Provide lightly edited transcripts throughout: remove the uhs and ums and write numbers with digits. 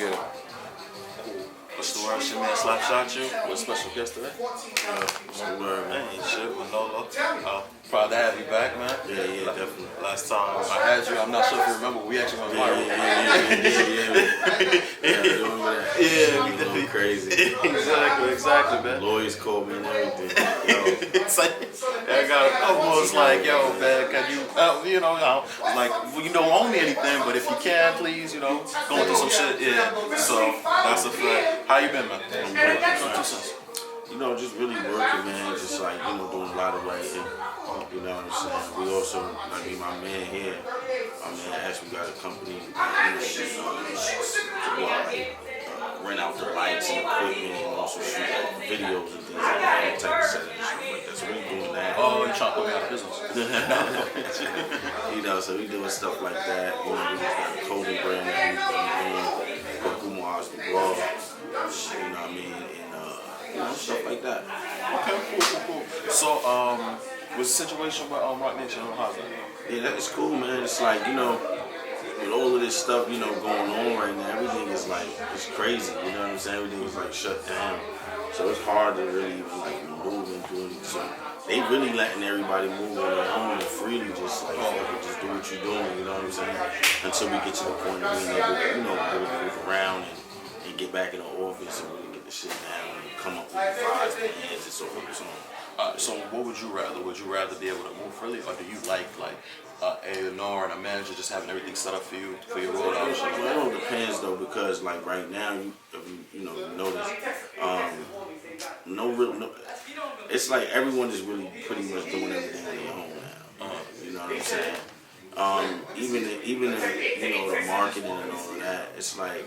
get it. What's the word? Your man Slop shot you. With a special guest today. What's the word, man? Ain't shit, Manolo. Proud to have you back, man. Yeah, definitely. Last time I had you, I'm not sure if you remember, we actually went viral. Yeah, we did. Crazy. Exactly, man. Lawyers called me and everything. I got a couple was like, yo, man, can you, like, well, you don't owe me anything, but if you can, please, going through some shit, yeah. So that's a fact. How you been, man? I'm great, man. Just really working, man. Just like, doing a lot of writing. You know what I'm saying? We also, like, my man here, my man actually got a company, rent out the lights and equipment and also shoot like videos and things like that type of setup and stuff like that. So we doing that. Oh, you trying to put me out of business? So we doing stuff like that. We got a clothing brand that we've been doing, Kumars the Blog, you know what I mean, and stuff like that. Okay, cool. So, what's the situation with Rock Nation? How's that? Yeah, that is cool, man. It's like, with all of this stuff, going on right now, everything is like, it's crazy, you know what I'm saying? Everything is like shut down. So it's hard to really even like move and do anything. So they really letting everybody move on their own and freely, just like, just do what you're doing, you know what I'm saying? Until we get to the point of being able to, really move around and get back in the office and really get the shit down and come up with five plans and so on and so on. So what would you rather? Would you rather be able to move freely, or do you like A&R and a manager just having everything set up for you for your rollout? Well, it all depends though, because like right now, if you notice, it's like everyone is really pretty much doing everything on their own now. You know what I'm saying? Even the marketing and all of that, it's like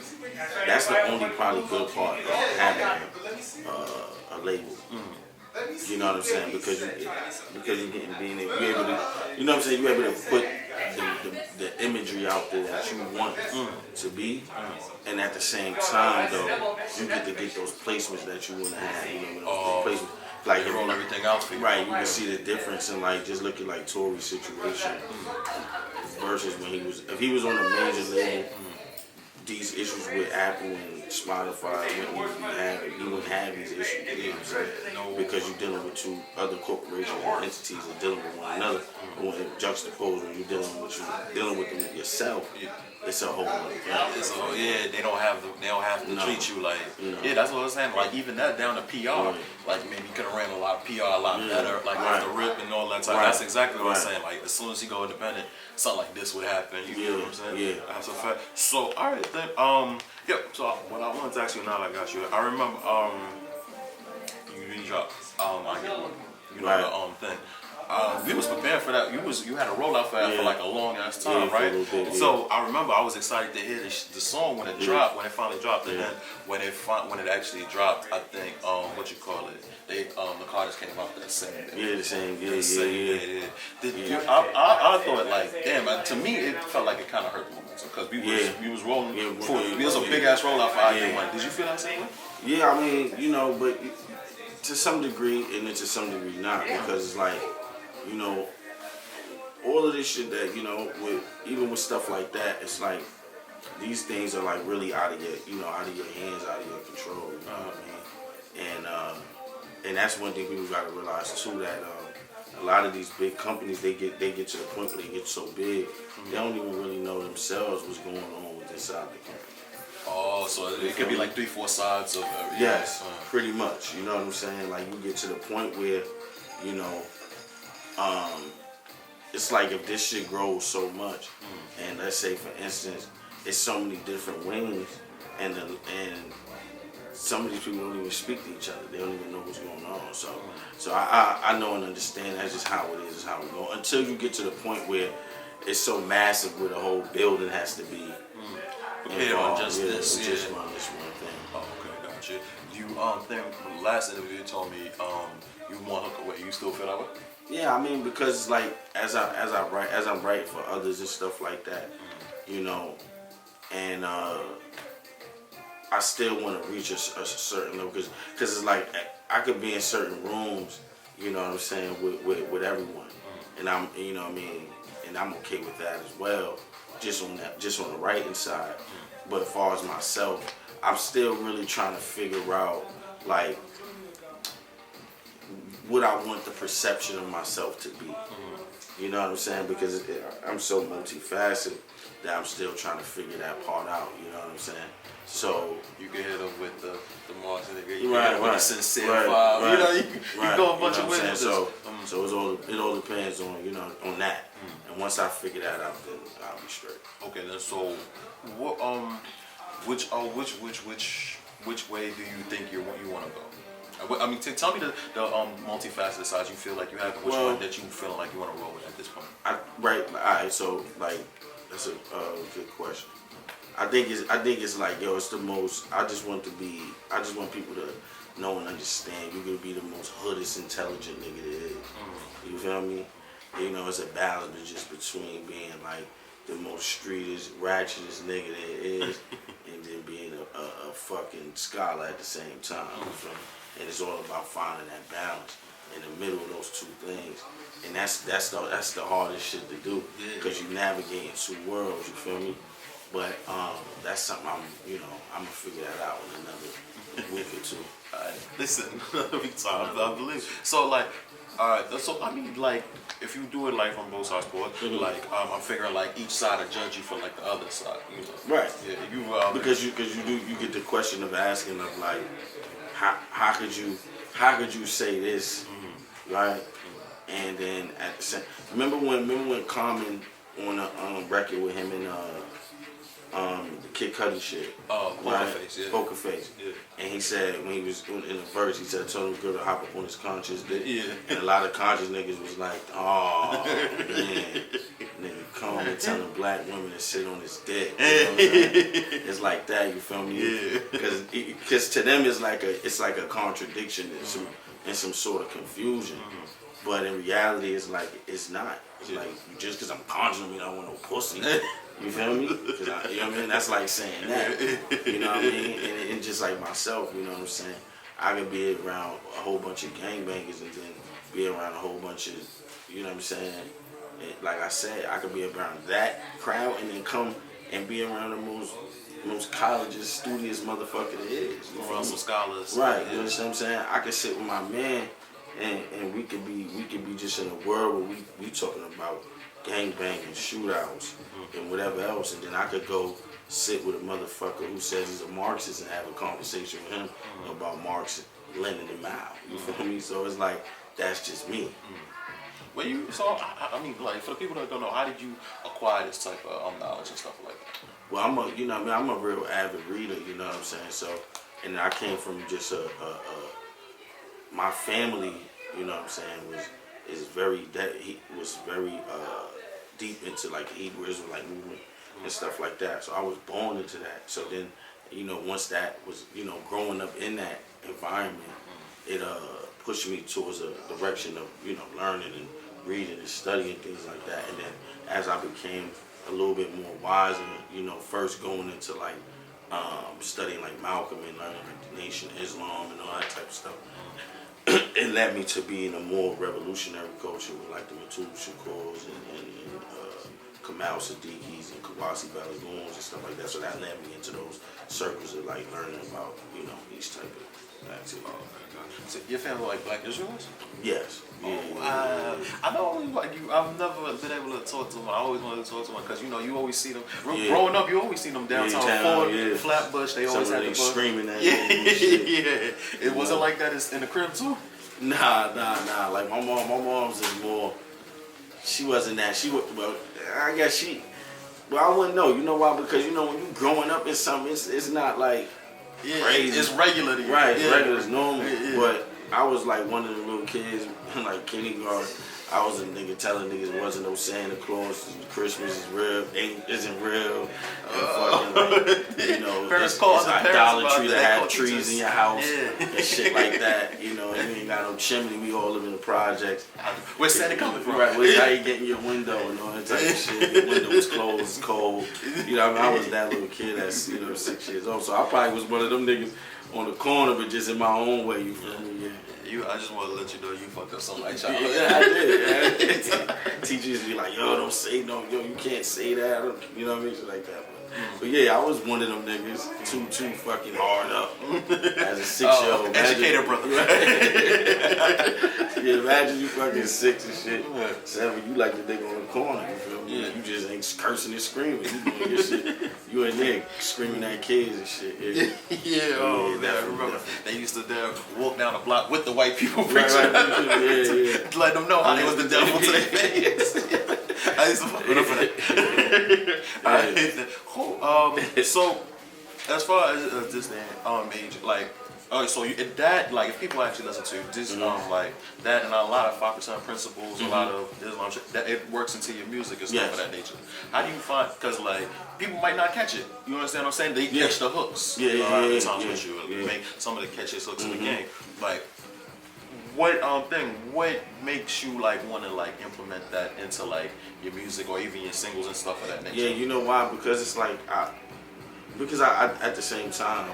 that's the only probably good part of having a label. You know what I'm saying? Because you're being able to, you know what I'm saying? You're able to put the imagery out there that you want to be, and at the same time though, you get to get those placements that you want to have. Those placements. Like roll everything out for you. Right, you can see the difference in like just looking like Tory's situation versus when if he was on a major label. These issues with Apple and Spotify he wouldn't have these issues, you know what I'm saying? Because you're dealing with two other corporations and entities that are dealing with one another. When juxtaposed, when you're dealing with them yourself, it's a whole other thing. They don't have to treat you like that's what I was saying. Like even that down to PR, like maybe you could have ran a lot of PR a lot better, like off the rip and all that type. That's exactly what I'm saying. Like as soon as you go independent, something like this would happen. You know what I'm saying? Yeah. That's a fact. So alright then, so what I wanted to ask you now that I got you, I remember you dropped the thing. We was preparing for that. You had a rollout for that for like a long ass time, right? So I remember I was excited to hear the song when it dropped, when it finally dropped, and then when it actually dropped, I think the Carters came out that same day. Yeah, the same day. I thought like, damn. To me, it felt like it kind of hurt the momentum because we was rolling. It was a big ass rollout for I1. Did you feel that same way? Yeah, I mean, but to some degree, and then to some degree not, because it's like. All of this shit that, even with stuff like that, it's like, these things are like really out of your hands, out of your control, you know what I mean? And that's one thing people gotta realize too, that a lot of these big companies, they get to the point where they get so big, they don't even really know themselves what's going on with inside the company. Oh, so it could be like 3-4 sides of everything. Yes, pretty much, you know what I'm saying? Like you get to the point where, it's like if this shit grows so much, and let's say for instance, it's so many different wings, and some of these people don't even speak to each other. They don't even know what's going on. So I know and understand that's just how it is, is how we go. Until you get to the point where it's so massive, where the whole building has to be on just this, just on this one thing. Oh, okay, gotcha. You think last interview you told me you want to hook away. You still feel that way? Yeah, I mean, because like as I'm writing for others and stuff like that, and I still want to reach a certain level because it's like I could be in certain rooms, you know what I'm saying, with everyone, and I'm, you know what I mean, and I'm okay with that as well. Just on the writing side. But as far as myself, I'm still really trying to figure out like what I want the perception of myself to be. You know what I'm saying? Because I'm so multifaceted that I'm still trying to figure that part out. You know what I'm saying? So you can hit them with the Martin, right, with the sincere vibe. Right, you know, you go a bunch of ways. So it all depends on on that. And once I figure that out, then I'll be straight. Okay, then so what which way do you think you want to go? I mean, tell me the multifaceted side you feel like you have, and which one that you feeling like you want to roll with at this point. Alright, so like that's a good question. I think it's like, yo, it's the most. I just want people to know and understand. You're gonna be the most hoodest, intelligent nigga there is. You feel me? You know, it's a balance just between being like the most streetest, ratchetest nigga there is, and then being a fucking scholar at the same time. You feel me? And it's all about finding that balance in the middle of those two things. And that's the hardest shit to do, because you navigate in two worlds. You feel me? But that's something I'm gonna figure that out in another week or two. Listen, I believe. So like, so I mean, like, if you do it like from both sides, like I'm figuring like each side will judge you for like the other side, you know. Right. Yeah. Because you get the question of asking of like, how could you say this, right? And then at the same, remember when Common on a record with him and the Kid Cudi shit. Oh, Poker Face, yeah. Poker Face. Yeah. And he said, when he was in the verse, he said, I told him girl to hop up on his conscious dick. Yeah. And a lot of conscious niggas was like, oh, man. Nigga, come and telling black women to sit on his dick. You know what I'm saying? It's like that, you feel me? Yeah. Because to them, it's like a contradiction and some sort of confusion. But in reality, it's like, it's not. It's like, just because I'm conscious, I don't want no pussy. You feel me? You know what I mean? That's like saying that. You know what I mean? And just like myself, you know what I'm saying? I could be around a whole bunch of gangbangers and then be around a whole bunch of, you know what I'm saying? And like I said, I could be around that crowd and then come and be around the most colleges, studious motherfucker there is. You around some scholars. Right, you know what I'm saying? I could sit with my man and we could be just in a world where we talking about gangbanging, shootouts, and whatever else, and then I could go sit with a motherfucker who says he's a Marxist and have a conversation with him about Marx lending him out. You feel me? So it's like, that's just me. Well, I mean, like, for the people that don't know, how did you acquire this type of knowledge and stuff like that? Well, I'm a real avid reader, you know what I'm saying? So, and I came from just my family, you know what I'm saying, was very deep into like the Hebrew Israelite movement and stuff like that. So I was born into that. So then, once that was, growing up in that environment, it pushed me towards a direction of, learning and reading and studying things like that. And then as I became a little bit more wiser, first going into like studying like Malcolm and learning like the Nation of Islam and all that type of stuff, it led me to be in a more revolutionary culture with like the Matul Shakurs and Kamal Siddiquis and Kawasi Balagoons and stuff like that. So that led me into those circles of like learning about, each type of activity. So your family like black Israelites? Yes. I know like you. I've never been able to talk to them. I always wanted to talk to them because you always see them. Growing up, you always see them downtown Flatbush. They always had the screaming at you. It wasn't like that in the crib too. Nah. Like my mom's is more. She wasn't that. I guess she. Well, I wouldn't know. You know why? Because when you growing up in something, it's not like crazy. It's regular to you. Right, it's regular, it's normal. Yeah. But I was like one of the little kids, like kindergarten. I was a nigga telling niggas there wasn't no Santa Claus, Christmas is real, isn't real. And fucking parents it's idolatry to have trees in your house and shit like that. You ain't got no chimney. We all live in the projects. Where's Santa coming from? Right, where's how you getting your window and all that type of shit. Your window was closed, it's cold. I was that little kid that's 6 years old. So I probably was one of them niggas on the corner, but just in my own way. You feel me? Yeah. I just want to let you know you fucked up some like childhood. Yeah, I did. Teachers be like, yo, don't say no, yo, you can't say that. You know what I mean? Shit like that. But yeah, I was one of them niggas, too fucking hard up as a 6-year-old. Educated brother. Yeah, imagine you fucking 6 and shit. 7, you like the nigga on the corner, you feel me? Yeah. You just ain't cursing and screaming. You doing your shit. You in there screaming at kids and shit. Yeah, I remember. They used to walk down the block with the white people Right, preaching. yeah. Let them know how they was the devil to their face. I used to fuck with them for that. I hate that. So, as far as this day age, like, so that, like, if people actually listen to this, like, that and a lot of 5% principles, a lot of Islam shit, that it works into your music and stuff of that nature. How do you find, because, like, people might not catch it. You understand what I'm saying? They catch the hooks. A lot of the times with you. Make some of the catchiest hooks in the game. Like, what makes you like want to like implement that into like your music or even your singles and stuff of that nature? Yeah, you know why? Because it's like I at the same time,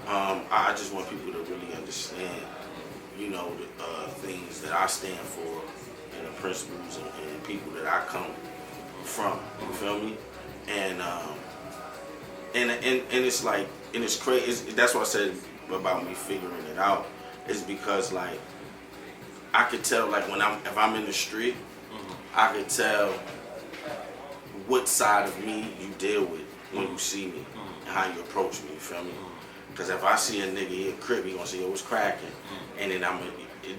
I just want people to really understand, you know, the things that I stand for and the principles and people that I come from. You feel me? And it's like, and it's crazy. That's what I said about me figuring it out. Is because like I could tell, like if I'm in the street, I could tell what side of me you deal with when you see me and how you approach me. You feel me? Because if I see a nigga here crib, he gonna say, "Yo, what's cracking?" And then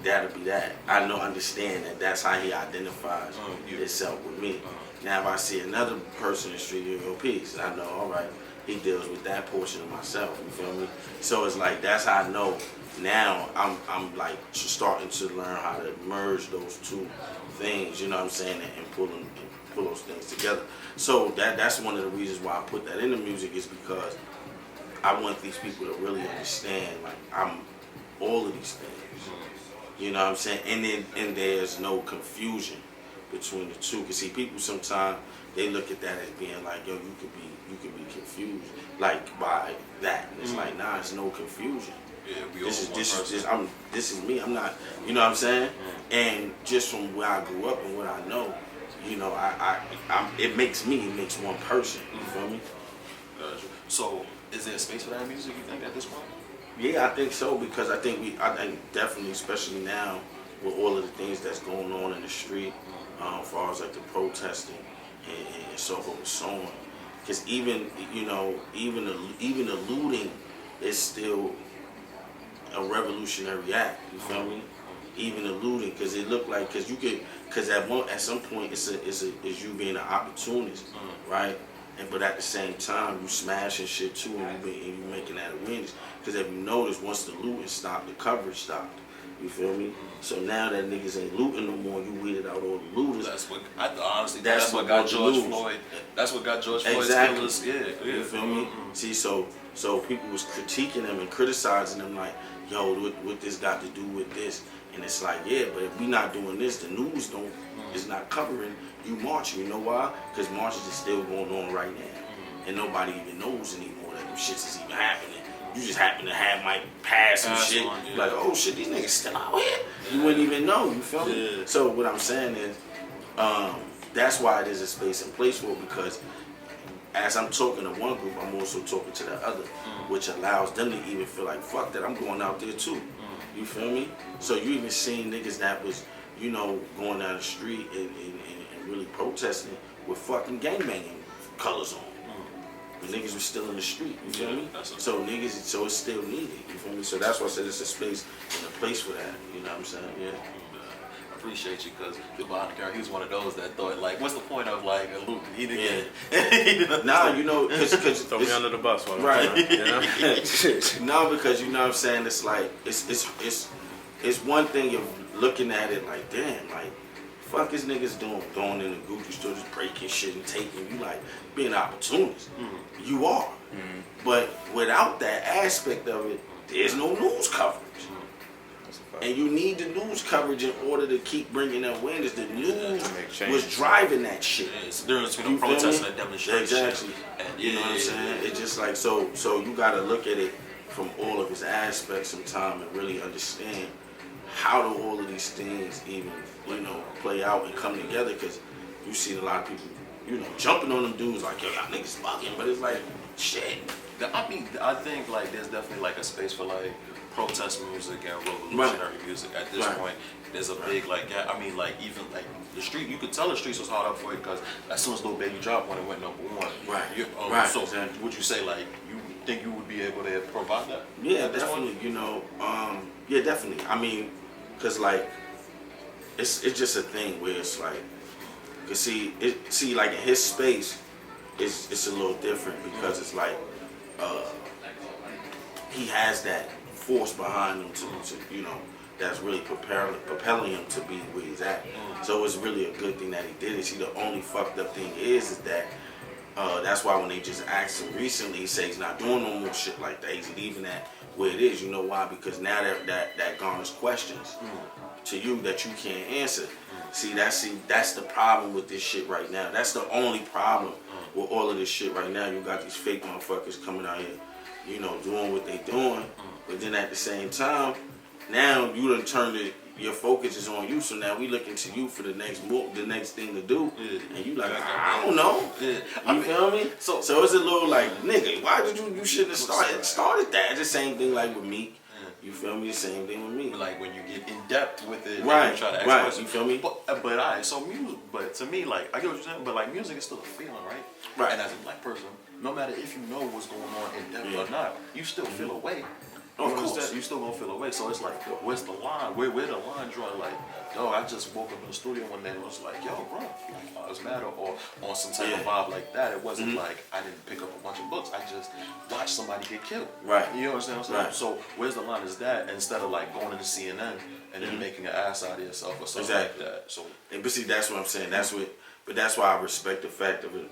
that'll be that. I understand that that's how he identifies himself with me. Now if I see another person in the street, yo, peace, I know, all right, he deals with that portion of myself. You feel me? So it's like that's how I know. Now I'm like starting to learn how to merge those two things, you know what I'm saying, and pull those things together. So that's one of the reasons why I put that in the music, is because I want these people to really understand, like, I'm all of these things, you know what I'm saying, and there's no confusion between the two. Cause see, people sometimes they look at that as being like, yo, you could be confused like by that, and it's like, nah, it's no confusion. Yeah, this is me. I'm not, you know what I'm saying? And just from where I grew up and what I know, you know, it makes one person. You feel me? So, is there a space for that music, you think, at this point? Yeah, I think so, because I think definitely, especially now with all of the things that's going on in the street, as far as like the protesting and so forth and so on. Because even the looting is still a revolutionary act. You feel me? Even the looting, because it looked like, because at some point it's you being an opportunist, right? But at the same time, you smashing shit too, and you making that awareness. Because if you notice, once the looting stopped, the coverage stopped. You feel me? So now that niggas ain't looting no more, you weeded out all the looters. That's what that's what got George Floyd. That's what got George Floyd's killers. Yeah. You feel me? See, so people was critiquing them and criticizing them, like, yo, what this got to do with this? And it's like, yeah, but if we not doing this, the news is not covering you marching. You know why? Because marches is still going on right now, and nobody even knows anymore that them shits is even happening. You just happen to have Mike pass some shit, like, oh shit, these niggas still out here. You wouldn't even know. You feel me? Yeah. So what I'm saying is, that's why there's a space and place for it, because as I'm talking to one group, I'm also talking to the other, which allows them to even feel like, fuck that, I'm going out there too. You feel me? So you even seen niggas that was, you know, going down the street and really protesting with fucking gangbanging colors on. The niggas was still in the street, you feel me? So it's still needed, you feel me? So that's why I said it's a space and a place for that, you know what I'm saying? Yeah. I appreciate you, because he was one of those that thought, like, what's the point of like a loop? He didn't get it. Nah, you know, because throw me under the bus, right? You know? No, because you know what I'm saying. It's like it's one thing you're looking at it like, damn, like, fuck is niggas doing, going in the Gucci store just breaking shit and taking. You like being an opportunist. You are, but without that aspect of it, there's no news coverage. And you need the news coverage in order to keep bringing awareness. The news was driving that shit. There's protesting and demonstration. Exactly. And you know what I'm saying? It's just like, so you got to look at it from all of its aspects sometime and really understand how do all of these things even, play out and come together? Because you seen a lot of people, jumping on them dudes like, yo, y'all niggas fucking, but it's like, shit. I think like there's definitely like a space for like protest music and revolutionary music at this point. There's a big like even like the street, you could tell the streets was hard up for it because as soon as Lil Baby dropped when it went #1. Right. So exactly. would you say like you think you would be able to provide that? Yeah, definitely. Yeah, definitely. I mean, cause like it's just a thing where it's like, you see like in his space, it's a little different because it's like he has that force behind him to that's really propelling him to be where he's at. So it's really a good thing that he did it. See, the only fucked up thing is that that's why when they just asked him recently, he said he's not doing no more shit like that. He's leaving that where it is. You know why? Because now that garners questions to you that you can't answer. See, that's the problem with this shit right now. That's the only problem with all of this shit right now. You got these fake motherfuckers coming out here, doing what they doing. But then at the same time, now you done turned it, your focus is on you, so now we looking to you for the next move, the next thing to do, and you like, I don't know, you feel me? So it's a little like, nigga, why did you shouldn't have started that? It's the same thing like with Meek, you feel me? The same thing with me. Like when you get in depth with it, right? And you try to Right, you feel me? But alright, so music, but to me, like I get what you're saying, but like music is still a feeling, right? Right. And as a black person, no matter if you know what's going on in depth or not, you still feel a way. Of course. You still gonna feel away. So it's like, where's the line? Where the line drawn? Like, yo, I just woke up in the studio one day and was like, yo, bro, like, it's matter or on some type of vibe like that. It wasn't like I didn't pick up a bunch of books. I just watched somebody get killed. Right. You know what I'm saying? Right. So where's the line? Is that instead of like going into CNN and then making an ass out of yourself or something like that? So, but see, that's what I'm saying. That's why I respect the fact of it.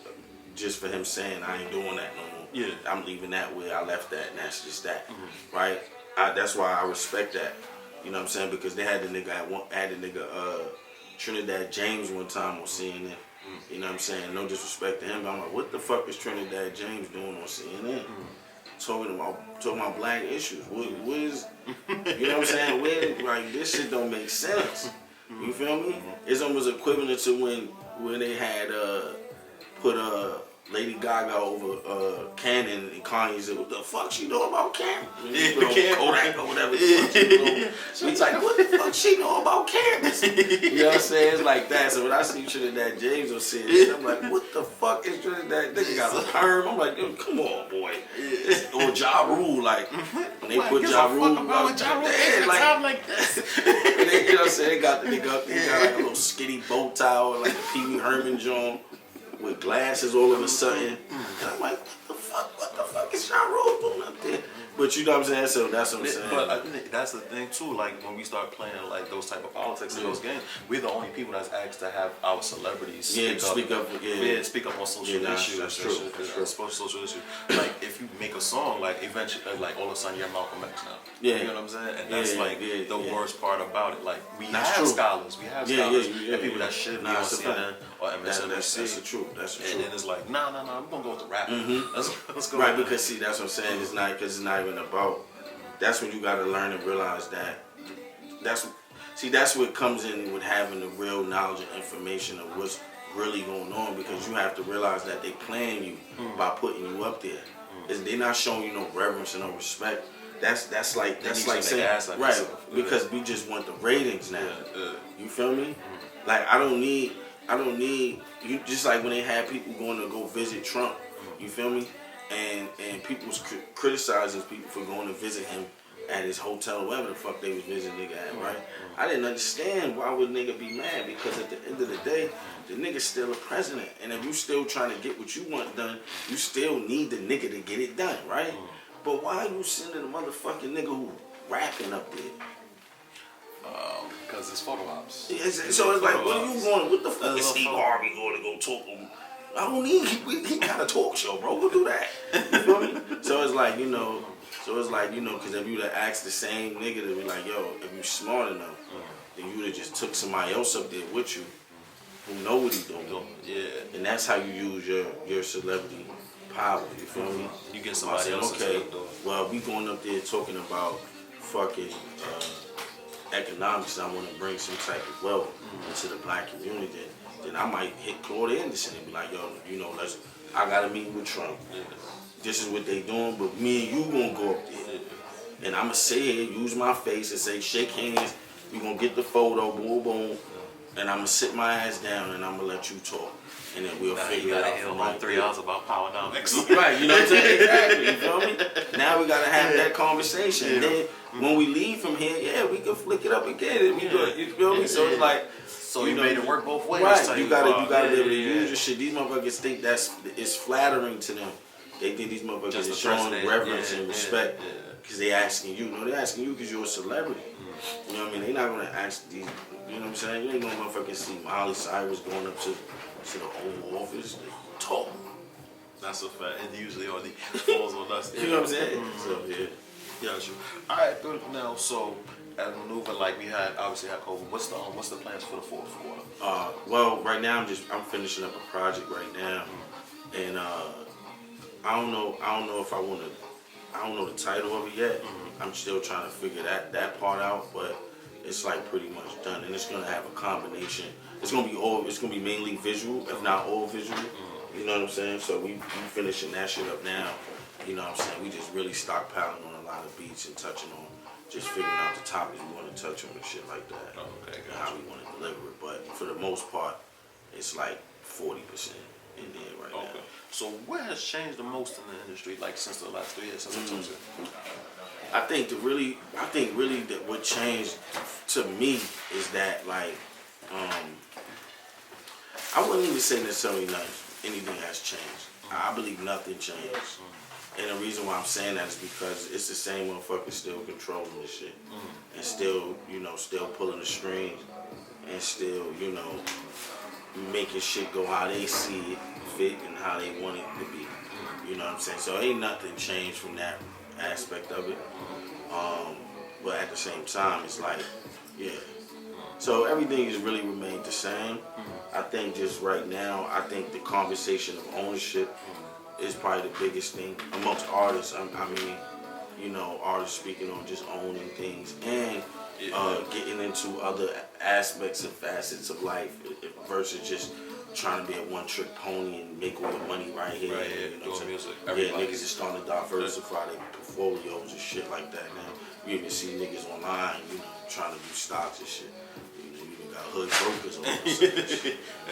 Just for him saying I ain't doing that no more. Yeah. I'm leaving that where I left that, and that's just that, right? That's why I respect that. You know what I'm saying? Because they had the nigga Trinidad James one time on CNN. You know what I'm saying? No disrespect to him, but I'm like, what the fuck is Trinidad James doing on CNN? Talking about black issues. What is? You know what I'm saying? Like this shit don't make sense. You feel me? It's almost equivalent to when they had put Lady Gaga over Canon, and Kanye said, what the fuck she know about Canon? Kodak or whatever the fuck she know. She's like, what the fuck she know about Canon? You know what I'm saying? It's like that. So when I see Trinidad James on CNN, I'm like, what the fuck is Trinidad? They got a perm. I'm like, yo, come on, boy. Or Ja Rule, like, when they put Ja Rule like this. You know what I'm saying? They got the nigga up there, he got like a little skinny bow tie or like a Pee Wee Herman joint with glasses all of a sudden. And I'm like, what the fuck is Ja Rule doing up there? But you know what I'm saying? So that's what I'm saying. But I think that's the thing too, like when we start playing like those type of politics in those games, we're the only people that's asked to have our celebrities speak up on social issues. That's true. Social issues. Like if you make a song, like eventually, like all of a sudden you're Malcolm X now. Yeah. You know what I'm saying? And that's the worst part about it. Like we have scholars, and people that should be on CNN or MSNBC. That's the truth. And then it's like, nah, I'm gonna go with the rap. Let's go. Right, because see, that's what I'm saying. It's not even about. That's when you got to learn and realize that. That's what comes in with having the real knowledge and information of what's really going on, because you have to realize that they playing you by putting you up there. They're not showing you no reverence and no respect. That's like saying right, because we just want the ratings now. You feel me? Like I don't need you. Just like when they had people going to go visit Trump. You feel me? And people was criticizing people for going to visit him at his hotel, wherever the fuck they was visiting nigga at, right? I didn't understand why would nigga be mad, because at the end of the day, the nigga's still a president. And if you still trying to get what you want done, you still need the nigga to get it done, right? But why are you sending a motherfucking nigga who rapping up there? Because it's photo ops. So it's like, what are you going? What the fuck is Steve Harvey going to go talk to him? I don't need. He got a talk show, bro. We'll do that. You feel me? So it's like, because if you'd have asked the same nigga to be like, yo, if you smart enough, then you would have just took somebody else up there with you who know what he doing. Yeah. And that's how you use your celebrity power. You feel me? You get somebody else. Okay. Well, we going up there talking about fucking economics, I want to bring some type of wealth into the black community, then I might hit Claude Anderson and be like, yo, you know, I got a meeting with Trump. This is what they doing, but me and you gonna go up there. And I'm gonna sit here, use my face and say, shake hands, we gonna get the photo, boom, boom. And I'm gonna sit my ass down and I'm gonna let you talk. And then we'll figure it out from right 3 hours about powernomics. Right, you know what I'm saying? Exactly, you feel me? Now we gotta have that conversation. And then when we leave from here, yeah, we can flick it up again. And we good, you feel me? So it's like, so you made it work both ways. Right, you gotta be able to use your shit. These motherfuckers think it's flattering to them. They think these motherfuckers are showing reverence and respect because they asking you. No, they're asking you because you're a celebrity. You know what I mean? They're not gonna ask these. You know what I'm saying? You ain't gonna motherfucking see Miley Cyrus going up to the Oval Office. They talk. That's a fact. And usually all the falls on us. You know what I'm saying? So yeah. Yeah, sure. All right, good. Now, so as maneuver, like we obviously had COVID. What's the plans for the fourth quarter? Well, right now I'm finishing up a project right now, and I don't know if I don't know the title of it yet. I'm still trying to figure that part out, but it's like pretty much done, and it's gonna have a combination. It's gonna be mainly visual, if not all visual. You know what I'm saying? So we finishing that shit up now. You know what I'm saying? We just really stockpiling on a lot of beats and touching on, just figuring out the topics we want to touch on and shit like that. Okay, and how we want to deliver it. But for the most part, it's like 40% in there right now. So what has changed the most in the industry, like since the last 3 years, since I told you? I think really that what changed to me is that like I wouldn't even say necessarily anything has changed. I believe nothing changed. And the reason why I'm saying that is because it's the same motherfuckers still controlling this shit. And still, still pulling the strings and still, making shit go how they see it fit and how they want it to be. You know what I'm saying? So ain't nothing changed from that aspect of it. But at the same time, it's like, yeah. So everything has really remained the same. I think just right now, I think the conversation of ownership is probably the biggest thing amongst artists. I mean, artists speaking on just owning things and getting into other aspects and facets of life versus just trying to be a one-trick pony and make all the money right here. Right here, doing music. Niggas is starting to diversify their portfolios and shit like that now. You even see niggas online, trying to do stocks and shit. You even got hood brokers on this.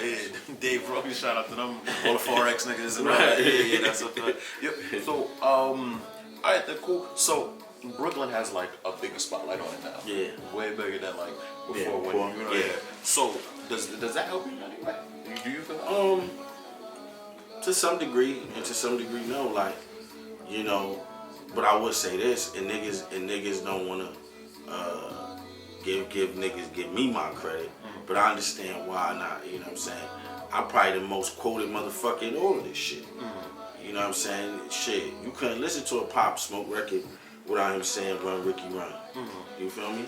Yeah, Dave Roby, shout out to them, all the Forex niggas and all Right. that. Yeah, that's a fact. Yep. So, alright, then cool. So, Brooklyn has like a bigger spotlight on it now. Yeah. Way bigger than like before Yeah, when before, you yeah. So, does that help you in any way? Do you feel To some degree, and to some degree, no. Like, but I would say this, and niggas don't want to give me my credit, but I understand why not. You know what I'm saying? I'm probably the most quoted motherfucker in all of this shit. You know what I'm saying? Shit, you couldn't listen to a Pop Smoke record without him saying "Run Ricky Run." You feel me?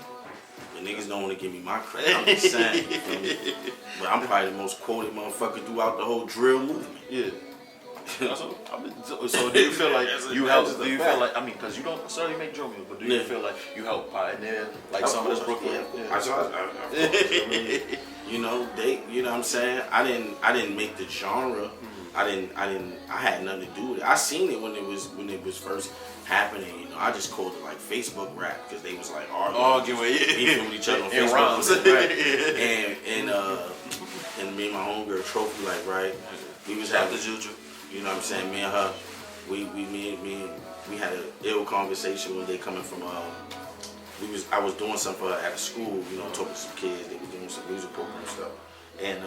The niggas don't want to give me my credit. I'm just saying. You feel me? But I'm probably the most quoted motherfucker throughout the whole drill movement. Yeah. So do you feel like you help? Do you feel like because you don't necessarily make drum music, but do you feel like you help pioneer like some of this Brooklyn? You know what I'm saying? I didn't make the genre. I had nothing to do with it. I seen it when it was first happening. I just called it like Facebook rap because they was like arguing with each other on Facebook. Rhymes. Right? And me and my homegirl Trophy, like, right, we was having the juju. You know what I'm saying? Me and her, we had an ill conversation one day coming from I was doing something for her at a school, talking to some kids. They were doing some music program stuff, and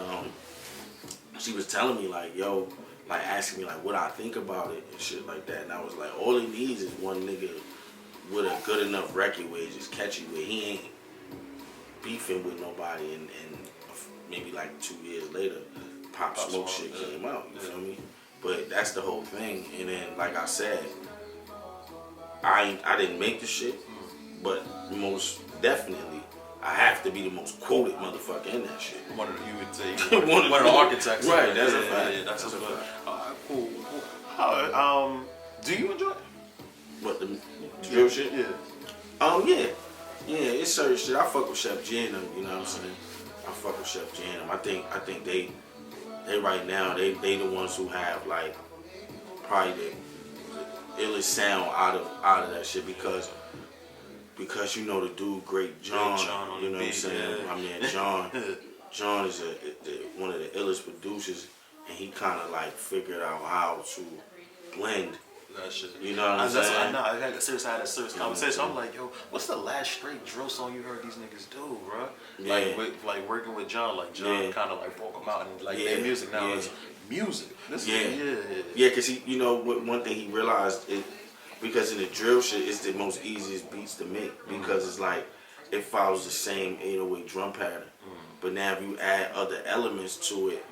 she was telling me like, yo, like asking me like what I think about it and shit like that. And I was like, all he needs is one nigga with a good enough record where it's just catchy, where he ain't beefing with nobody. And maybe like 2 years later, Pop Smoke shit came out. You feel me? But that's the whole thing. And then, like I said, I didn't make the shit, but most definitely I have to be the most quoted motherfucker in that shit. You would say one of the architects. Right, that's a fact. Yeah, that's a fact. Cool. How, do you enjoy it? What, the drill shit? Yeah. Yeah. Yeah, it's certain shit. I fuck with Chef G and them, you know what I'm saying? I fuck with Chef G and them. I think they right now, they the ones who have like probably the illest sound out of that shit because you know the dude Great John you know what I'm saying? Yeah. My man John is one of the illest producers, and he kind of like figured out how to blend that shit. You know what I'm saying? I know. I had a serious conversation. I'm like, yo, what's the last straight drill song you heard these niggas do, bro? Yeah. Like working with John, like John kind of like broke them out and like their music now is music. Yeah, because he, you know, one thing he realized it because in the drill shit, it's the most easiest beats to make because it's like it follows the same 808 drum pattern. But now if you add other elements to it,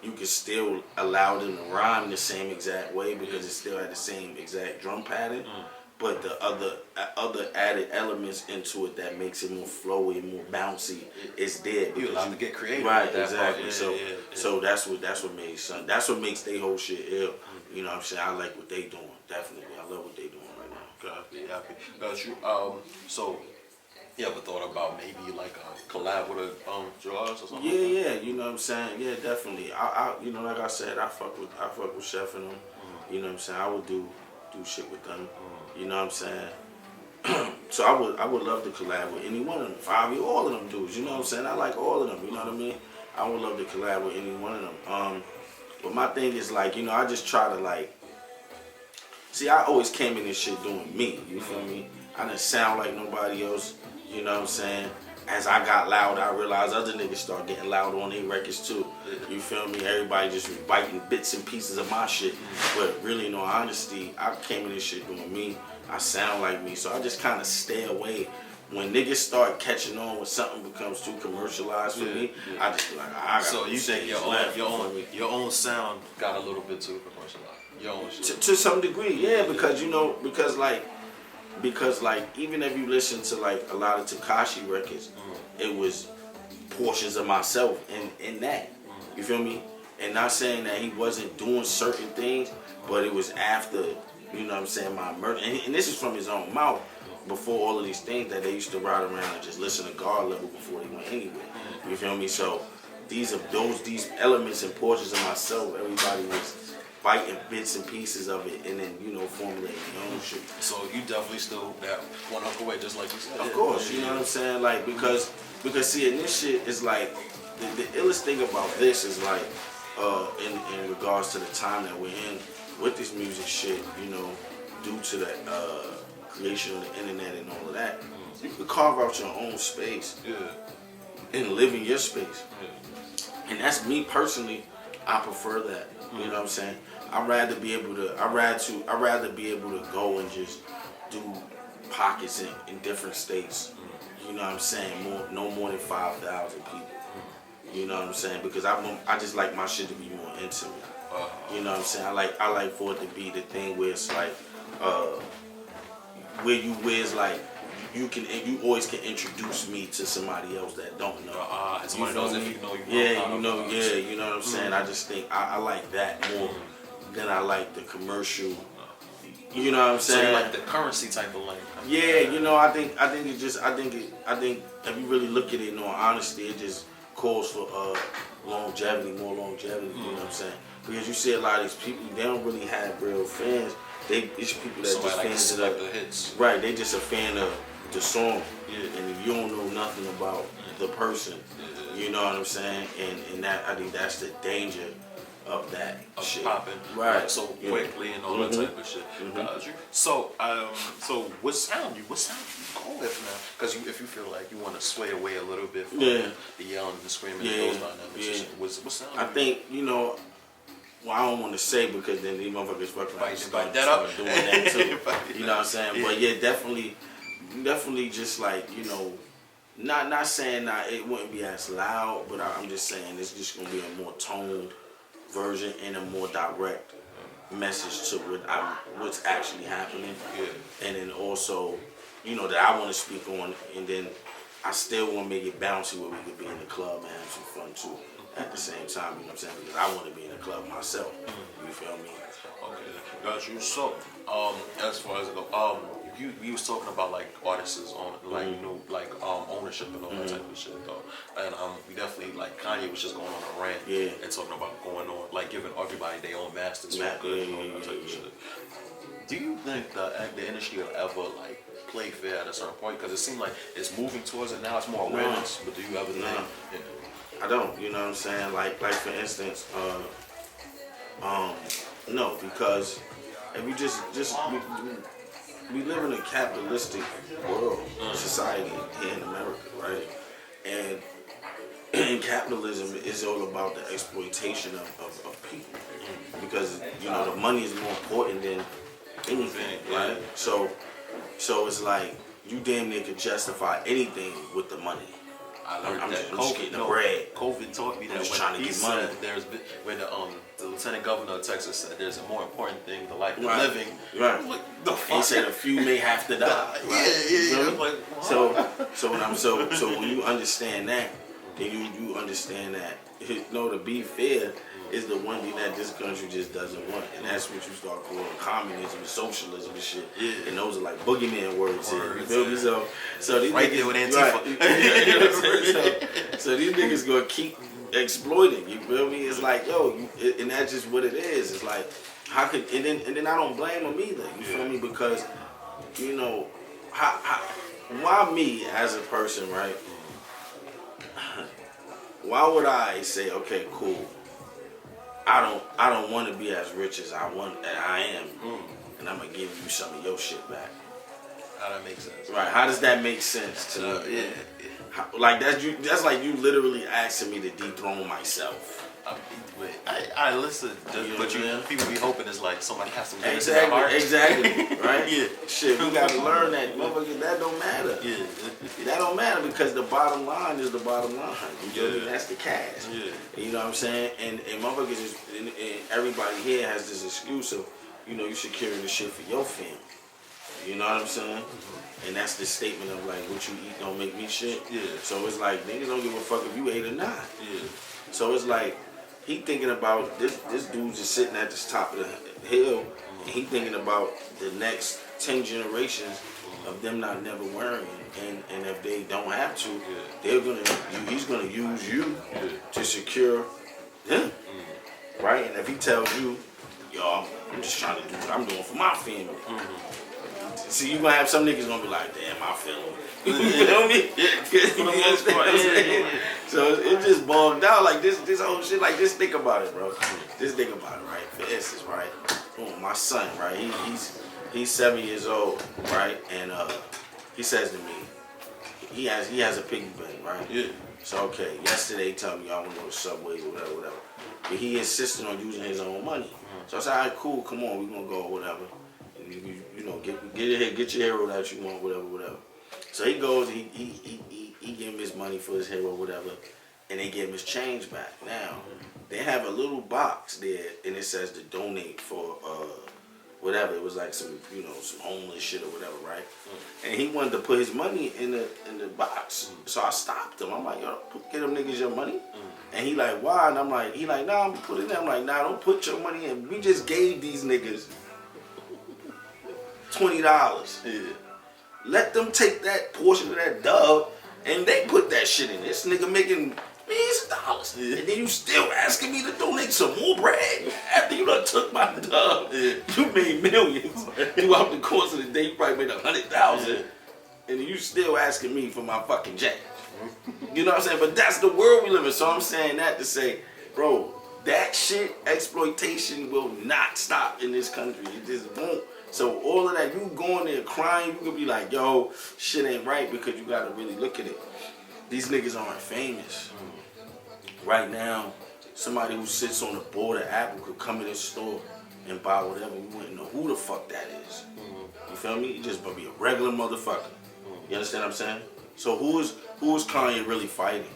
you can still allow them to rhyme the same exact way because it still had the same exact drum pattern. But the other added elements into it that makes it more flowy, more bouncy, it's there. You allowed to get creative, right? With that exactly. Part. So that's what made son. That's what makes their whole shit ill. You know what I'm saying? I like what they doing. Definitely, I love what they doing right now. Happy. Got you. So. You ever thought about maybe like a collab with a drill artist or something? Yeah, you know what I'm saying? Yeah, definitely. I you know, like I said, I fuck with Chef and them. You know what I'm saying? I would do shit with them. You know what I'm saying? So I would love to collab with any one of them. Fabi, all of them dudes. You know what I'm saying? I like all of them. You know what I mean? I would love to collab with any one of them. But my thing is like, you know, I just try to like. See, I always came in this shit doing me. You feel me? I didn't sound like nobody else. You know what I'm saying? As I got loud, I realized other niggas start getting loud on their records too. You feel me? Everybody just was biting bits and pieces of my shit. But really, in all honesty, I came in this shit doing me. I sound like me. So I just kind of stay away. When niggas start catching on when something becomes too commercialized for me, I just be like, I got So you think your own sound got a little bit too commercialized? Your own shit? To some degree, yeah, because you know, because even if you listen to like a lot of Tekashi records, it was portions of myself in that. You feel me? And not saying that he wasn't doing certain things, but it was after, you know what I'm saying, my murder. And this is from his own mouth. Before all of these things that they used to ride around and just listen to guard level before they went anywhere. You feel me? So these elements and portions of myself, everybody was biting bits and pieces of it and then, you know, formulating your own shit. So you definitely still that one hook away, just like you said. Of course, you know what I'm saying? Like, because see, in this shit is like, the illest thing about this is like, in regards to the time that we're in with this music shit, you know, due to the creation of the internet and all of that, you can carve out your own space and live in your space. And that's me personally, I prefer that. You know what I'm saying? I'd rather be able to go and just do pockets in different states. You know what I'm saying? No more than 5,000 people. You know what I'm saying? Because I just like my shit to be more intimate. You know what I'm saying? I like for it to be the thing where it's like where it's like you always can introduce me to somebody else that don't know. Somebody knows if you know you you know what I'm saying? I just think I like that more than I like the commercial. You know what I'm saying? So you like the currency type of lane. Yeah, you know, I think if you really look at it in all honesty, it just calls for longevity, more longevity, you know what I'm saying? Because you see a lot of these people, they don't really have real fans. It's people that just fans of the hits. Right, they just a fan of the song. And if you don't know nothing about the person, you know what I'm saying? And that, I think that's the danger of that shit. Popping right so quickly and all that type of shit. So what sound you go with now? Because if you feel like you want to sway away a little bit from the yelling and the screaming and those dynamics, what sound? I think, you know, well, I don't want to say because then these motherfuckers fucking start doing that too. You know what I'm saying? But yeah, definitely just like, you know, not saying that it wouldn't be as loud, but I'm just saying it's just gonna be a more toned version and a more direct message to what's actually happening. And then also, you know, that I want to speak on, and then I still want to make it bouncy where we could be in the club and have some fun too. At the same time, you know what I'm saying? Because I want to be in the club myself. You feel me? Okay, got you. So, as far as it goes, you you was talking about like artists on like ownership and all that type of shit though, and we definitely like Kanye was just going on a rant and talking about going on like giving everybody their own masters for good and all that type of shit. Do you think the industry will ever like play fair at a certain point? Because it seems like it's moving towards it now. It's more awareness. But do you ever think? Yeah. I don't. You know what I'm saying? Like for instance, no, because if we just we live in a capitalistic world, society here in America, right? And capitalism is all about the exploitation of people, because you know the money is more important than anything, right? So it's like you damn near could justify anything with the money. I learned I'm that just getting the bread. COVID taught me that just when trying to he get said money. when the lieutenant governor of Texas said there's a more important thing to life than Right. living. Right. Like, the fuck? He said a few may have to die. Right? Yeah. Like, So when you understand that, then you understand that to be fair is the one thing that this country just doesn't want, and that's what you start calling communism and socialism and shit. Yeah. And those are like boogeyman words here. You feel me? So these right niggas, there with Antifa. Right, you know what I'm saying? So these niggas gonna keep exploiting. You feel me? It's like and that's just what it is. It's like how could and then I don't blame them either. You feel me? Because you know why me as a person, right? Why would I say, okay, cool, I don't want to be as rich as I am, and I'm gonna give you some of your shit back. How that makes sense? Right? How does that make sense to you? Yeah. Like that's like you literally asking me to dethrone myself. I listen, but people be hoping it's like somebody has to get in their heart. Exactly, right? Yeah. Shit, we gotta learn that, motherfucker. That don't matter. Yeah. That don't matter because the bottom line is the bottom line. You feel me? That's the cash. Yeah. You know what I'm saying? And motherfuckers is, and everybody here has this excuse of, you should carry the shit for your family. You know what I'm saying? Mm-hmm. And that's the statement of like, what you eat don't make me shit. Yeah. So it's like, niggas don't give a fuck if you ate or not. Yeah. So it's like, he thinking about this dude's just sitting at the top of the hill, and he thinking about the next 10 generations of them not never wearing it. And if they don't have to, he's gonna use you to secure him. Right? And if he tells you, yo, I'm just trying to do what I'm doing for my family. See, you gonna have some niggas gonna be like, damn, I feel him. You know what I mean? For the most part, So it just bogged down like this whole shit. Like, just think about it, bro. Just think about it, right? For instance, right? Boom, my son, right? He's 7 years old, right? And he says to me, he has a piggy bank, right? Yeah. So okay, yesterday he told me I want to go to Subways or whatever. But he insisted on using his own money. So I said, all right, cool, come on, we're gonna go or whatever. And get your hero that you want, whatever. So he goes, he give him his money for his hero, whatever, and they give him his change back. Now, they have a little box there, and it says to donate for whatever. It was like some homeless shit or whatever, right? And he wanted to put his money in the box. So I stopped him. I'm like, yo, get them niggas your money. And he like, why? And I'm like, nah, I'm put it in there. I'm like, nah, don't put your money in. We just gave these niggas $20. Yeah. Let them take that portion of that dub and they put that shit in. This nigga making millions of dollars. Yeah. And then you still asking me to donate some more bread after you done took my dub. Yeah. You made millions. Throughout the course of the day, you probably made 100,000. Yeah. And you still asking me for my fucking jack. You know what I'm saying? But that's the world we live in. So I'm saying that to say, bro, that shit, exploitation will not stop in this country. It just won't. So all of that, you going there crying, you could be like, yo, shit ain't right, because you gotta really look at it. These niggas aren't famous. Right now, somebody who sits on the board of Apple could come in this store and buy whatever. You wouldn't know who the fuck that is. You feel me? You just gonna be a regular motherfucker. You understand what I'm saying? So who is Kanye really fighting?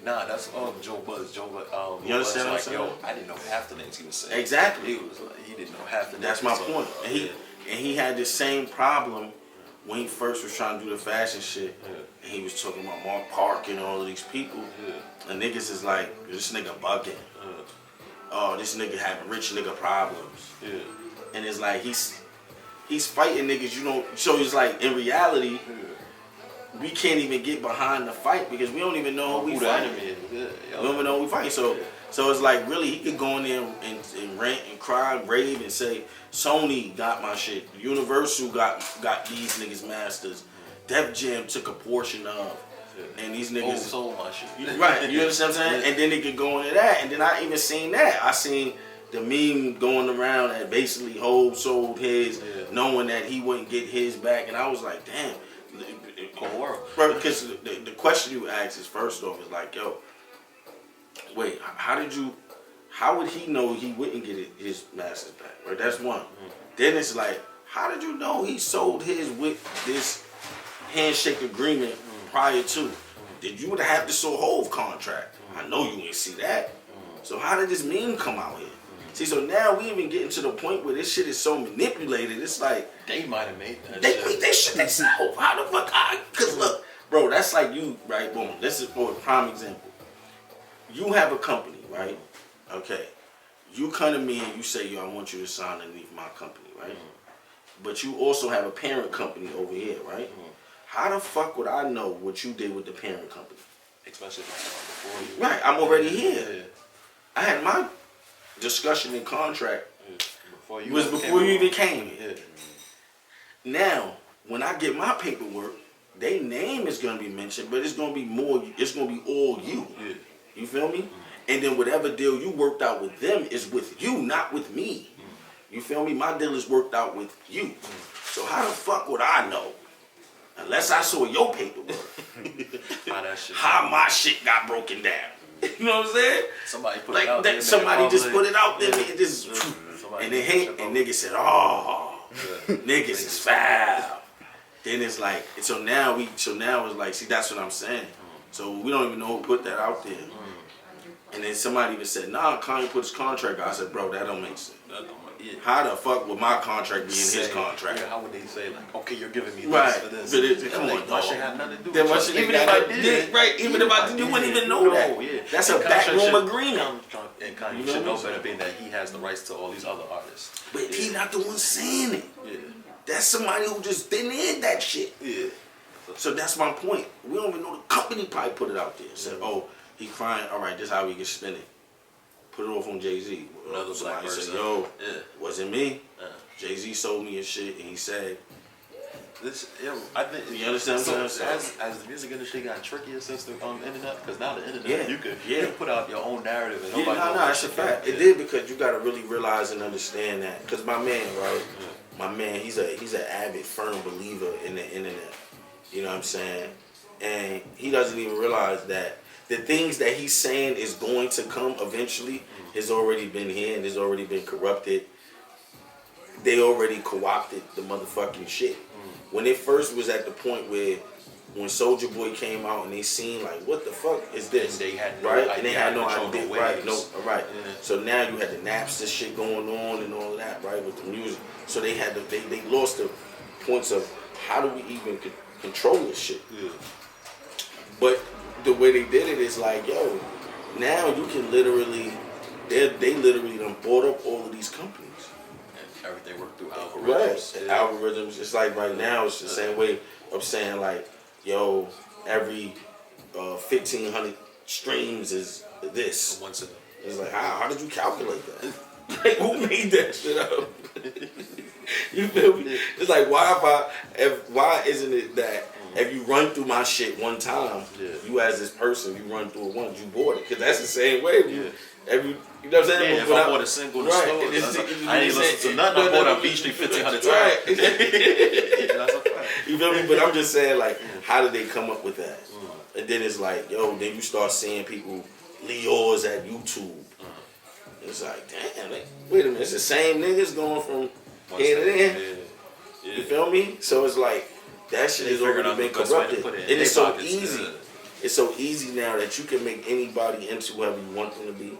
Nah, that's Joe Buzz. You understand what I'm saying? Yo, I didn't know half the things he was saying. Exactly. He didn't know half the names. That's my point. And he had the same problem when he first was trying to do the fashion shit. Yeah. And he was talking about Mark Park and all of these people. Yeah. And niggas is like, this nigga bugging. Yeah. Oh, this nigga having rich nigga problems. Yeah. And it's like he's fighting niggas. You don't. So it's like in reality, we can't even get behind the fight because we don't even know who we fighting. We don't even know who we fighting. So it's like really he could go in there and rant and cry and rave and say Sony got my shit, Universal got these niggas masters, Def Jam took a portion of, and these niggas sold my shit. Right, you understand what I'm saying? And then they could go into that, and then I even seen that. I seen the meme going around that basically Hov sold his, knowing that he wouldn't get his back, and I was like, damn. Cold world. Because the question you ask is first off is like, yo, wait, how would he know he wouldn't get his masters back? Right, that's one. Then it's like, how did you know he sold his with this handshake agreement prior to? Did you have the Hov contract? I know you didn't see that. So how did this meme come out here? See, so now we even getting to the point where this shit is so manipulated. It's like they might have made that. They made that shit themselves. How the fuck? Cause look, bro, that's like you, right? Boom. This is for a prime example. You have a company, right? Okay. You come to me and you say, yo, I want you to sign underneath my company, right? But you also have a parent company over here, right? How the fuck would I know what you did with the parent company? Especially before you. Right, I'm already here. I had my discussion and contract before you even came here. Now, when I get my paperwork, their name is gonna be mentioned, but it's gonna be all you. You feel me? And then whatever deal you worked out with them is with you, not with me. You feel me? My deal is worked out with you. So how the fuck would I know? Unless I saw your paperwork. How my shit got broken down. You know what I'm saying? Somebody put it out there. Somebody just put it out there. And they hate, and niggas said, oh, niggas is foul. Then it's like, so now it's like, see, that's what I'm saying. So we don't even know who put that out there. And then somebody even said, nah, Kanye put his contract out. I said, bro, that don't make sense. How the fuck would my contract be in his contract? Yeah, how would they say, like, okay, you're giving me this right. for this? But come on, my shit had nothing to do with it. Even if I did, right, even if I did, you wouldn't even know that. Yeah. That's a backroom agreement. And Kanye should know better, being that he has the rights to all these other artists. But he not the one saying it. Yeah. That's somebody who just didn't hear that shit. Yeah. So that's my point. We don't even know the company probably put it out there. Said, oh, he crying, all right, this is how we can spin it. Put it off on Jay-Z. Another black person. Said, yo, wasn't me. Jay-Z sold me his shit, and he said, I think you understand what I'm saying? As the music industry got trickier since the internet, because now the internet, you can put out your own narrative and nobody knows. That's a fact. It did, because you got to really realize and understand that. Because my man, right? My man, he's an avid, firm believer in the internet. You know what I'm saying? And he doesn't even realize that the things that he's saying is going to come eventually has already been here and has already been corrupted. They already co-opted the motherfucking shit. When it first was at the point where when Soulja Boy came out and they seen like, what the fuck is this? And they had no right? idea. And they had no idea. Right, right. Yeah. So now you had the Napster shit going on and all that, right, with the music. So they had they lost the points of how do we even control this shit? Yeah. But the way they did it is like, yo, now you can literally, they literally done bought up all of these companies. And everything worked through algorithms. Right. Algorithms. It's like right now, it's the same way of saying like, yo, every 1,500 streams is this. It's like, how did you calculate that? Like, who made that shit up? You feel me? It's like, why isn't it that if you run through my shit one time, you as this person, you run through it once, you bought it. Because that's the same way. You know what I'm saying? Yeah, if I bought a single in the store, I ain't listen to nothing. I bought on Beach Street 1,500 times. Right. That's a fact. You feel me? But I'm just saying, like, how did they come up with that? And then it's like, yo, then you start seeing people, Leo's at YouTube. It's like, damn, wait a minute, it's the same niggas going from here to there. You feel me? So it's like, that shit has already been corrupted. And it's so easy. It's so easy now that you can make anybody into whoever you want them to be.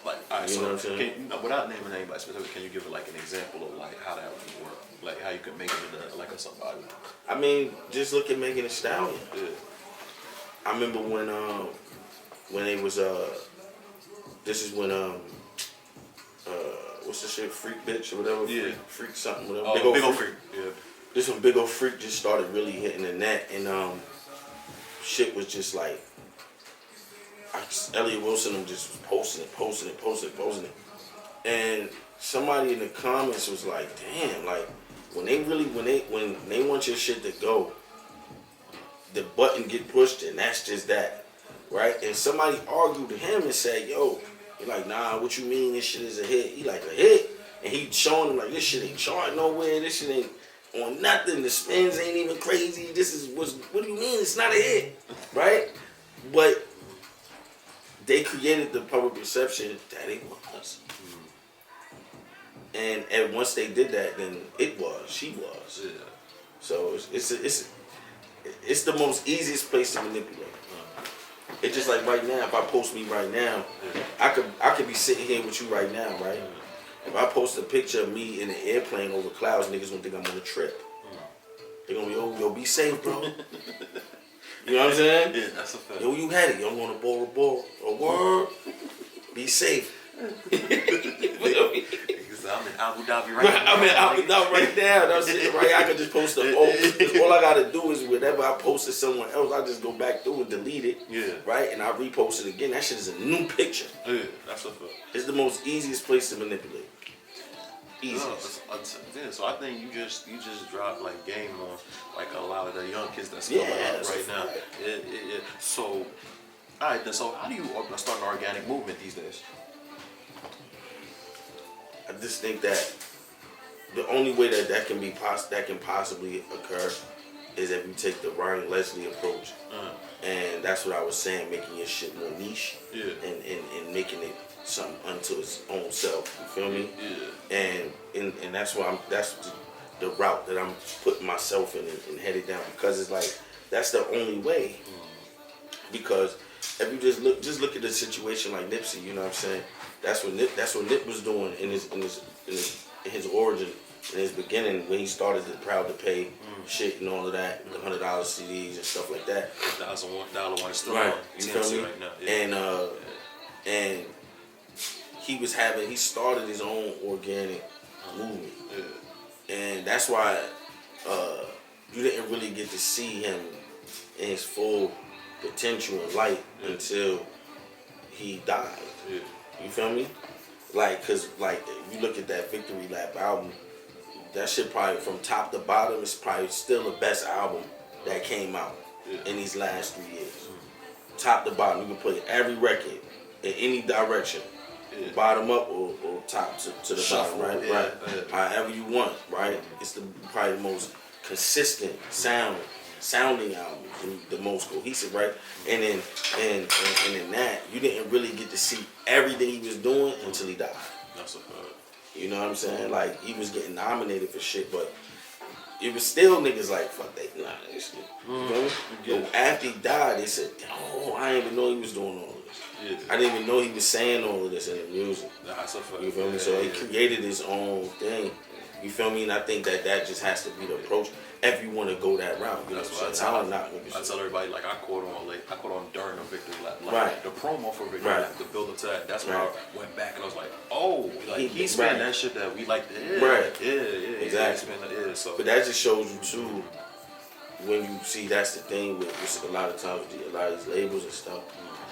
Like, all right, you know what I'm saying? Without naming anybody specific, can you give it like an example of like how that would work? Like how you could make it into like a somebody? I mean, just look at Megan Thee Stallion. Yeah. I remember when it was this is when what's the shit, Freak Bitch or whatever. Yeah. Freak something, whatever. Oh, Big Ol' Freak. Yeah. This one, Big Ol' Freak just started really hitting the net, and shit was just like, Elliot Wilson was just posting it. And somebody in the comments was like, damn, like, when they want your shit to go, the button get pushed, and that's just that, right? And somebody argued to him and said, yo, he like, nah, what you mean this shit is a hit? He like, a hit? And he showing him like, this shit ain't charting nowhere, this shit ain't on nothing, the spins ain't even crazy, what do you mean it's not a hit, right? But they created the public perception that it was. And once they did that, then she was. Yeah. So it's the most easiest place to manipulate. It's just like right now, if I post me right now, I could be sitting here with you right now, right? If I post a picture of me in an airplane over clouds, niggas gonna think I'm on a trip. They're gonna be, oh, yo, be safe, bro. You know what I'm saying? Yeah, that's a fact. Yo, you had it. Yo, I'm gonna ball. A word. Be safe. I'm in Abu Dhabi right now. I'm in Abu Dhabi right now. That's it, right? I could just post all I gotta do is whenever I posted someone else, I just go back through and delete it. Yeah. Right? And I repost it again. That shit is a new picture. Yeah, that's a fact. It's the most easiest place to manipulate. Easiest. Yeah, so I think you just dropped like game on like a lot of the young kids that's coming up right now. Yeah. So, alright then, so how do you start an organic movement these days? I just think that the only way that can possibly occur is if you take the Ryan Leslie approach, and that's what I was saying, making your shit more niche, and making it something unto its own self. You feel me? Yeah. And that's why that's the route that I'm putting myself in and headed down, because it's like that's the only way. Because if you just look at the situation like Nipsey, you know what I'm saying? That's what Nip was doing in his origin, in his beginning, when he started the Proud to Pay shit and all of that, the $100 CDs and stuff like that. $1,001 one is still right. on You feel me? Right now. Yeah. And he started his own organic movement, and that's why you didn't really get to see him in his full potential and light until he died. Yeah. You feel me? Like, cause like if you look at that Victory Lap album, that shit probably from top to bottom is probably still the best album that came out in these last 3 years. Top to bottom, you can play every record in any direction, bottom up or top to the Shuffle, bottom, right? However you want, right? It's probably the most consistent sounding album, the most cohesive, right? And in that, you didn't really get to see everything he was doing until he died. That's a fact. You know what I'm saying? Like, he was getting nominated for shit, but it was still niggas like, fuck that, nah, this shit. You know what I mean? But after he died, they said, oh, I didn't even know he was doing all of this. Yeah. I didn't even know he was saying all of this in the music. That's a fact. You feel me? So he created his own thing. You feel me? And I think that just has to be the approach if you want to go that route. You know what I'm saying? I tell everybody, like, I quote on during the Victory Lap. Like, right. The promo for Victory Lap, the build up to that. That's when I went back and I was like, oh, like, he spent that shit that we like to hear. Right. Yeah. Exactly. So. But that just shows you, too, when you see that's the thing with a lot of times with a lot of these labels and stuff,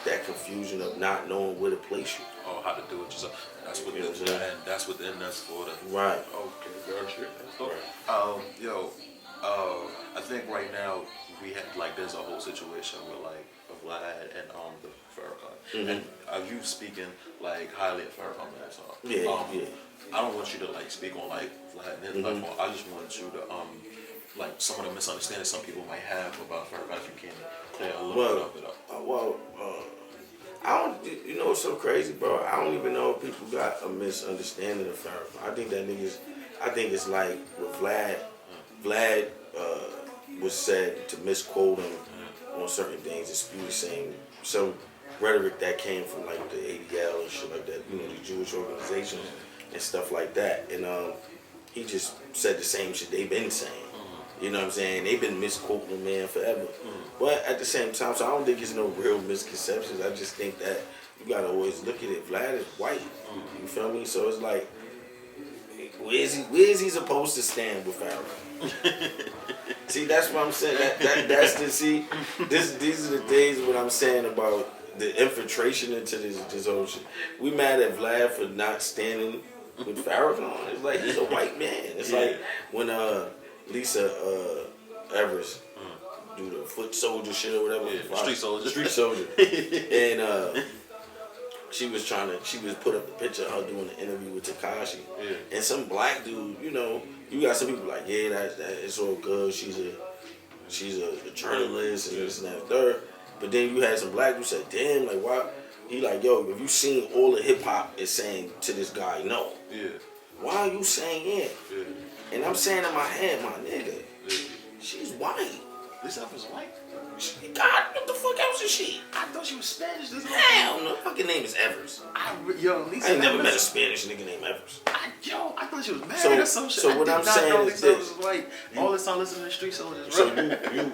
that confusion of not knowing where to place you. Oh, how to do it yourself. That's what that's within us for the right. Okay, girl, shit. Right. I think right now we have there's a whole situation with Vlad and the Farrakhan. And you speaking highly of Farrakhan in that song. Yeah. I don't want you to speak on Vlad and his platform. I just want you to some of the misunderstandings some people might have about Farrakhan, if you can clear a little bit up. I don't, you know what's so crazy, bro? I don't even know if people got a misunderstanding of Farrakhan. I think it's like with Vlad was said to misquote him on certain things, dispute saying some rhetoric that came from the ADL and shit like that, you know, the Jewish organizations and stuff like that. And he just said the same shit they've been saying. You know what I'm saying? They've been misquoting the man forever. But at the same time, so I don't think it's no real misconceptions. I just think that you gotta always look at it. Vlad is white. You feel me? So it's like Where is he supposed to stand with Farrakhan? See, that's what I'm saying. That's the these are the things what I'm saying about the infiltration into this whole shit. We mad at Vlad for not standing with Farrakhan. It's like he's a white man. It's like when Lisa Evers do the foot soldier shit or whatever. Yeah, street soldier. And she was put up a picture of her doing an interview with Tekashi. Yeah. And some black dude, you know, you got some people like, yeah, that it's all good. She's a journalist and this and that and third. But then you had some black dudes say, damn, like why? He like, yo, if you seen all the hip hop is saying to this guy, no. Yeah. Why are you saying yeah? Yeah. And I'm saying in my head, my nigga, she's white. This stuff is white. God, what the fuck else is she? I thought she was Spanish. This Hell no, fucking name is Evers. Lisa I ain't never Evers. met a Spanish nigga named Evers. I thought she was married or some shit. So what I'm saying is this. Was white. All this time listening to Street Soldiers. So you,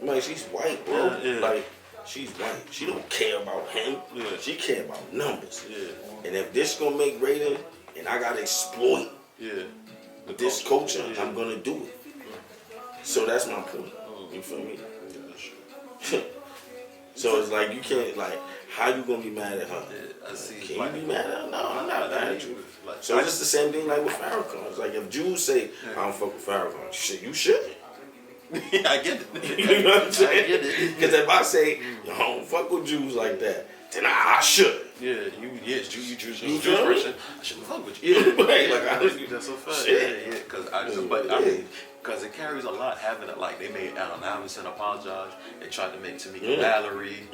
like she's white, bro. Yeah. Like she's white. She don't care about him. Yeah. She care about numbers. Yeah. And if this gonna make ratings, and I gotta exploit this culture, I'm gonna do it. So that's my point. You feel me? So it's like you can't how you gonna be mad at her? I see. Can you be mad at her? No, I'm not mad at you. So it's just the same thing like with Farrakhan. It's like if Jews say I don't fuck with Farrakhan, shit, you shouldn't. I get it. You know what I'm saying? I get it. Because if I say I don't fuck with Jews like that, then I should. Yeah, you Jewish You person. I shouldn't fuck with you. Yeah, right. Like that's so fun. Shit. Yeah. Because it carries a lot having it. Like they made Allen Iverson apologize. They tried to make Tamika Mallory.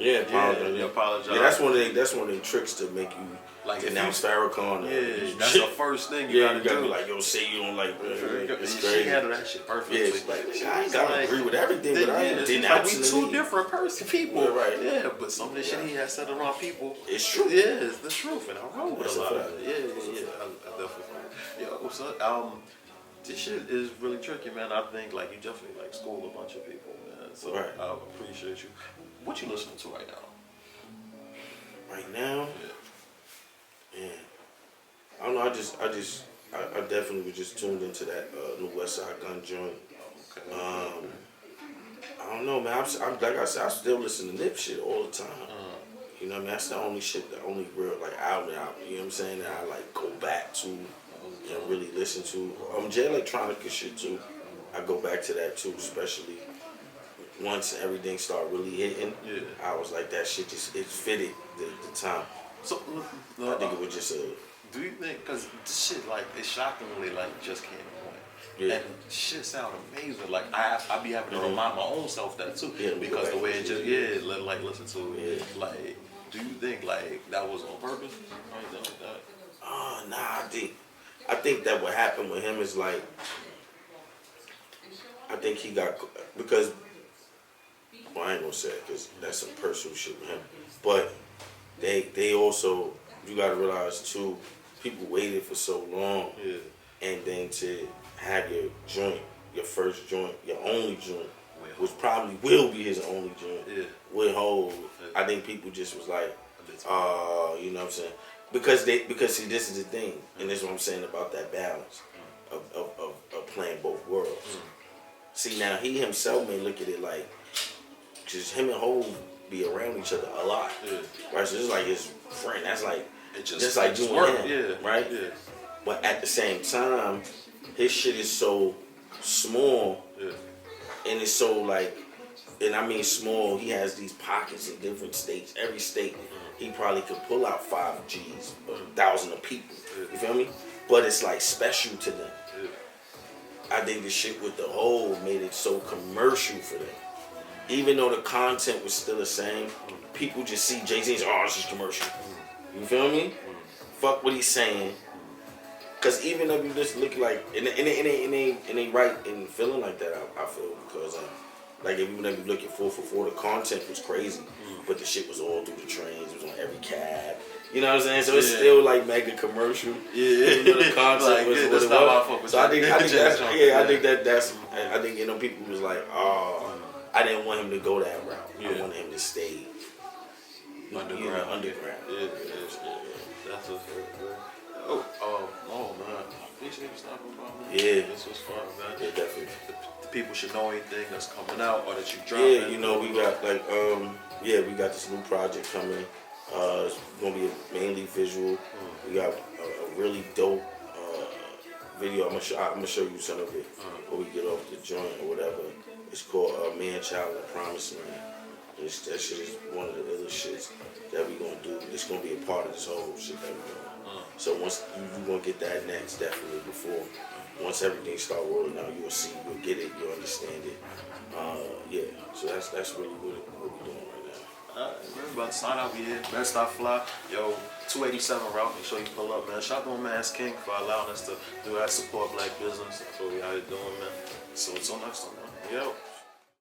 Apologize. Yeah, that's one of the tricks to make you like denounce Farrakhan. Yeah, that's the first thing you gotta be do. like, yo, say you don't like. It's She crazy. handled that shit perfectly. Yeah, it's like, I ain't gotta agree with everything, but I ain't we denouncing two different people. Yeah, right. Yeah, but some of the shit he has said around people. It's true. Yeah, it's the truth, and I roll with That's a lot a of it. Yeah. I definitely. Yo, so this shit is really tricky, man. I think like you definitely like school a bunch of people, man. So I appreciate you. What you listening to right now? Right now? Yeah. I don't know. I definitely was just tuned into that new West Side Gun joint. Okay. I don't know, man. I'm like I said, I still listen to Nip shit all the time. You know what I mean? That's the only shit, the only real album. You know what I'm saying? That I like go back to and really listen to. J Electronica shit too. I go back to that too, especially once everything started really hitting. Yeah. I was like, that shit it fitted the time. So I think it was just a. Do you think, because this shit like it shockingly like just came on, and shit sound amazing. Like I be having to remind my own self that too, because the way it just listen to it. Like, do you think like that was on purpose or anything like that? Nah. I think that what happened with him is like, I think he got, because, well, I ain't gonna say it because that's some personal shit with him, but they also, you gotta realize too, people waited for so long, and then to have your joint, your first joint, your only joint, which probably will be his only joint, with Hov, I think people just was like, you know what I'm saying? Because see, this is the thing, and this is what I'm saying about that balance of playing both worlds. See, now he himself may look at it like, just him and Hov be around each other a lot, right? So it's like his friend. That's like just like doing him, right? Yeah. But at the same time, his shit is so small, and it's so like, and I mean small. He has these pockets in different states. Every state. He probably could pull out 5 G's, 1,000 of people. You feel me? But it's like special to them. I think the shit with the whole made it so commercial for them. Even though the content was still the same, people just see Jay-Z's, this is commercial. You feel me? Fuck what he's saying. Cause even if you just look like, and it ain't right in feeling like that. I feel because like even if you look at 444, the content was crazy. But the shit was all through the trains. It was on every cab. You know what I'm saying? So it's still like mega commercial. Yeah. The content like, was what it was. So I think that's I think people was like, I didn't want him to go that route. I wanted him to stay underground. Yeah. That's what's up. Oh man. appreciate you stopping by, man. Yeah. This was fun, man. Yeah, definitely. The people should know anything that's coming out or that you dropping. Yeah, you know, we got like we got this new project coming. It's gonna be mainly visual. We got a really dope video. I'm gonna show you some of it when we get off the joint or whatever. It's called Man, Child, and Promised Land. That shit is one of the other shits that we gonna do. It's gonna be a part of this whole shit that we doing. So once you gonna get that next, definitely before. Once everything start rolling out, you'll see, you'll get it, you'll understand it. Yeah. So that's really what we're doing right now. We're about to sign out here. Man, stop fly. Yo, 287 route. Make sure you pull up, man. Shout out to my man's King for allowing us to do that, support black business. That's what we out here doing, man. So until next time, man. Yo.